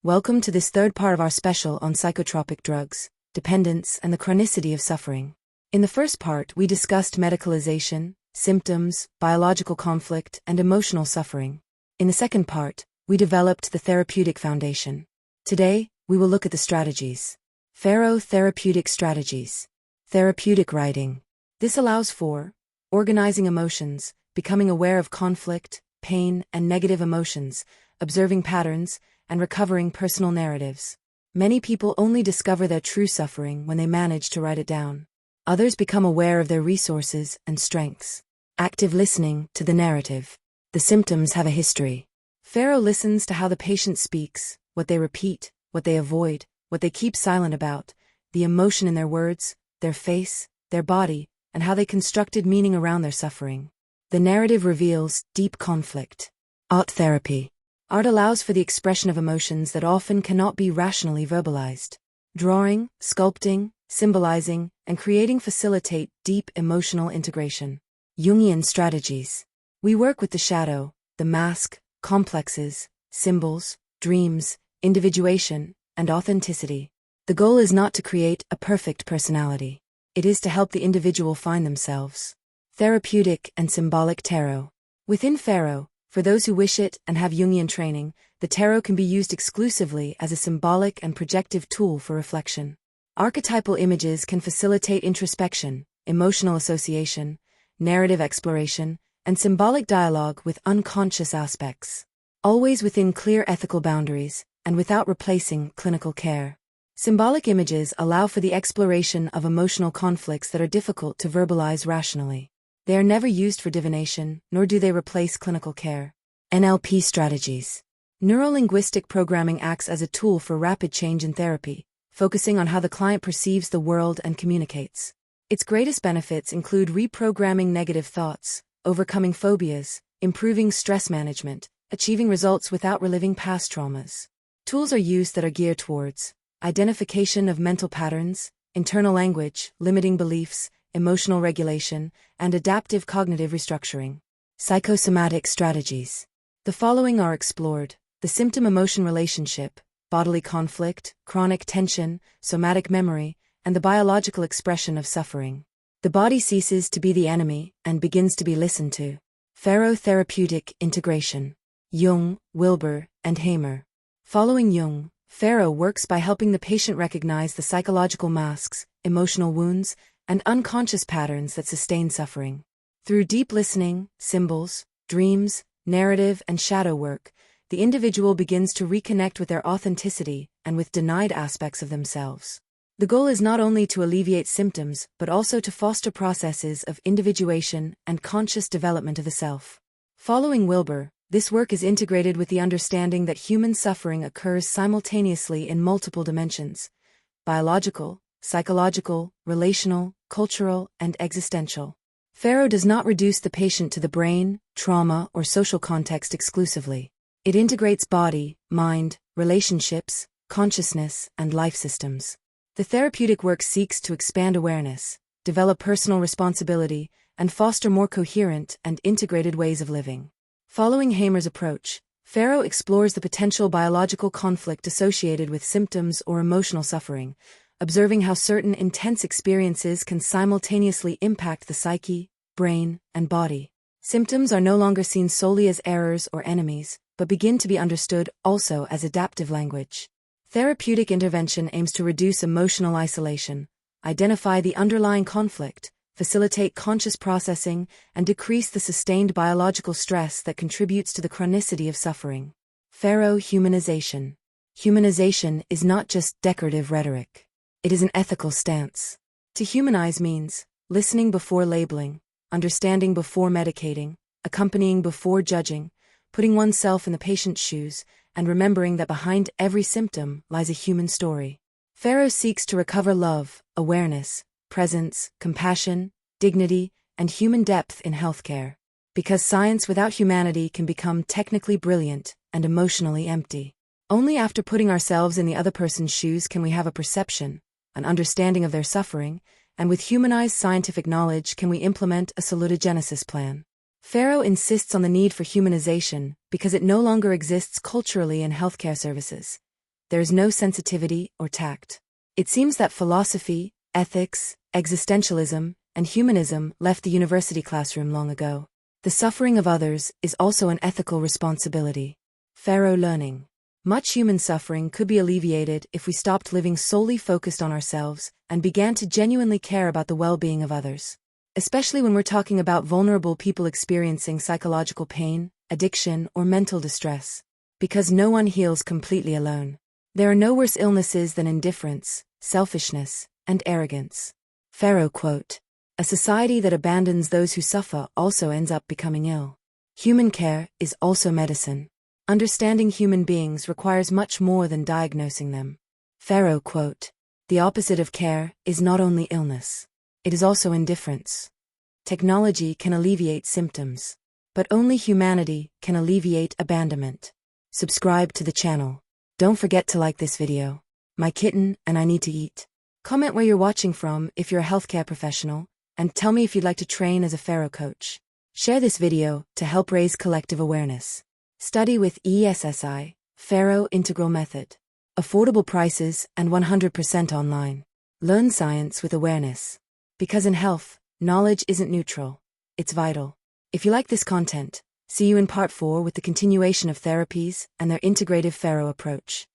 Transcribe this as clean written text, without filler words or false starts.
Welcome to this third part of our special on psychotropic drugs, dependence, and the chronicity of suffering. In the first part, we discussed medicalization, symptoms, biological conflict, and emotional suffering. In the second part, we developed the therapeutic foundation. Today, we will look at the strategies. FARO Therapeutic Strategies. Therapeutic writing. This allows for organizing emotions, becoming aware of conflict, pain, and negative emotions, observing patterns, and recovering personal narratives. Many people only discover their true suffering when they manage to write it down. Others become aware of their resources and strengths. Active listening to the narrative. The symptoms have a history. FARO listens to how the patient speaks, what they repeat, what they avoid, what they keep silent about, the emotion in their words, their face, their body, and how they constructed meaning around their suffering. The narrative reveals deep conflict. Art therapy. Art allows for the expression of emotions that often cannot be rationally verbalized. Drawing, sculpting, symbolizing, and creating facilitate deep emotional integration. Jungian strategies. We work with the shadow, the mask, complexes, symbols, dreams, individuation, and authenticity. The goal is not to create a perfect personality. It is to help the individual find themselves. Therapeutic and symbolic tarot. Within FARO, for those who wish it and have Jungian training, the tarot can be used exclusively as a symbolic and projective tool for reflection. Archetypal images can facilitate introspection, emotional association, narrative exploration, and symbolic dialogue with unconscious aspects. Always within clear ethical boundaries, and without replacing clinical care. Symbolic images allow for the exploration of emotional conflicts that are difficult to verbalize rationally. They are never used for divination, nor do they replace clinical care. NLP strategies. Neuro-linguistic programming acts as a tool for rapid change in therapy, focusing on how the client perceives the world and communicates. Its greatest benefits include reprogramming negative thoughts, overcoming phobias, improving stress management, achieving results without reliving past traumas. Tools are used that are geared towards identification of mental patterns, internal language, limiting beliefs, emotional regulation, and adaptive cognitive restructuring. Psychosomatic strategies. The following are explored: the symptom-emotion relationship, bodily conflict, chronic tension, somatic memory, and the biological expression of suffering. The body ceases to be the enemy and begins to be listened to. FARO Therapeutic Integration. Jung, Wilber, and Hamer. Following Jung, FARO works by helping the patient recognize the psychological masks, emotional wounds, and unconscious patterns that sustain suffering. Through deep listening, symbols, dreams, narrative, and shadow work, the individual begins to reconnect with their authenticity and with denied aspects of themselves. The goal is not only to alleviate symptoms, but also to foster processes of individuation and conscious development of the self. Following Wilber, this work is integrated with the understanding that human suffering occurs simultaneously in multiple dimensions: biological, psychological, relational, cultural, and existential. FARO does not reduce the patient to the brain, trauma, or social context exclusively. It integrates body, mind, relationships, consciousness, and life systems. The therapeutic work seeks to expand awareness, develop personal responsibility, and foster more coherent and integrated ways of living. Following Hamer's approach, FARO explores the potential biological conflict associated with symptoms or emotional suffering, observing how certain intense experiences can simultaneously impact the psyche, brain, and body. Symptoms are no longer seen solely as errors or enemies, but begin to be understood also as adaptive language. Therapeutic intervention aims to reduce emotional isolation, identify the underlying conflict, facilitate conscious processing, and decrease the sustained biological stress that contributes to the chronicity of suffering. FARO Humanization. Humanization is not just decorative rhetoric. It is an ethical stance. To humanize means listening before labeling, understanding before medicating, accompanying before judging, putting oneself in the patient's shoes, and remembering that behind every symptom lies a human story. FARO seeks to recover love, awareness, presence, compassion, dignity, and human depth in healthcare. Because science without humanity can become technically brilliant and emotionally empty. Only after putting ourselves in the other person's shoes can we have a perception, an understanding of their suffering, and with humanized scientific knowledge can we implement a salutogenesis plan. FARO insists on the need for humanization because it no longer exists culturally in healthcare services. there is no sensitivity or tact. It seems that philosophy, ethics, existentialism, and humanism left the university classroom long ago. The suffering of others is also an ethical responsibility. FARO learning. Much human suffering could be alleviated if we stopped living solely focused on ourselves and began to genuinely care about the well-being of others. Especially when we're talking about vulnerable people experiencing psychological pain, addiction, or mental distress. Because no one heals completely alone. There are no worse illnesses than indifference, selfishness, and arrogance. FARO quote. A society that abandons those who suffer also ends up becoming ill. Human care is also medicine. Understanding human beings requires much more than diagnosing them. FARO quote. The opposite of care is not only illness. It is also indifference. Technology can alleviate symptoms. But only humanity can alleviate abandonment. Subscribe to the channel. Don't forget to like this video. My kitten and I need to eat. Comment where you're watching from if you're a healthcare professional, and tell me if you'd like to train as a FARO coach. Share this video to help raise collective awareness. Study with ESSI, FARO Integral Method. Affordable prices and 100% online. Learn science with awareness. Because in health, knowledge isn't neutral. It's vital. If you like this content, see you in part 4 with the continuation of therapies and their integrative FARO approach.